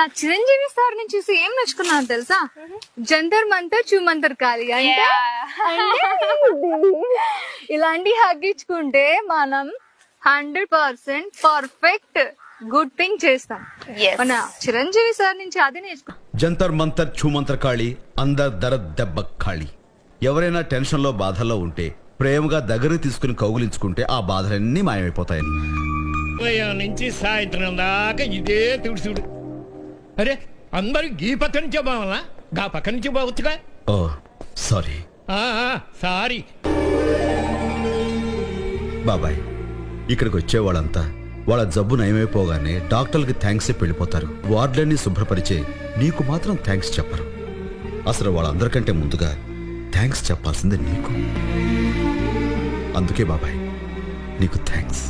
అసలు ఆ చిరంజీవి సార్ ని చూసి ఏం నేర్చుకున్నాను తెలుసా? జంతర్ మంతర్ చూమంతర్ కాలి అంటే ఇలాంటి హగ్ ఇచ్చుకుంటే మనం 100% పర్ఫెక్ట్ గుడ్ థింగ్ చేస్తాం. మన చిరంజీవి సార్ నుంచి అది నేర్చుకో. జంతర్ మంతర్ ఛూమంతర్ ఖాళీ అందర్ దరద్ దెబ్బ ఖాళీ. ఎవరైనా టెన్షన్ లో బాధల్లో ఉంటే ప్రేమగా దగ్గర తీసుకుని కౌగులించుకుంటే ఆ బాధలన్నీ మాయమైపోతాయని. ఉదయం నుంచి సాయంత్రం దాకా ఇదే తుడుచుడు. అరే అందరూ ఈ పక్క నుంచే బావాలా, గా పక్క నుంచి బావచ్చుగా. ఓ సారీ. సారీ బాబాయ్, ఇక్కడికి వచ్చేవాళ్ళంతా వాళ్ళ జబ్బు నయమైపోగానే డాక్టర్లకి థ్యాంక్స్ చెప్పి వెళ్ళిపోతారు. వార్డులన్నీ శుభ్రపరిచే నీకు మాత్రం థ్యాంక్స్ చెప్పరు. అసలు వాళ్ళందరికంటే ముందుగా థ్యాంక్స్ చెప్పాల్సిందే నీకు. అందుకే బాబాయ్ నీకు థ్యాంక్స్.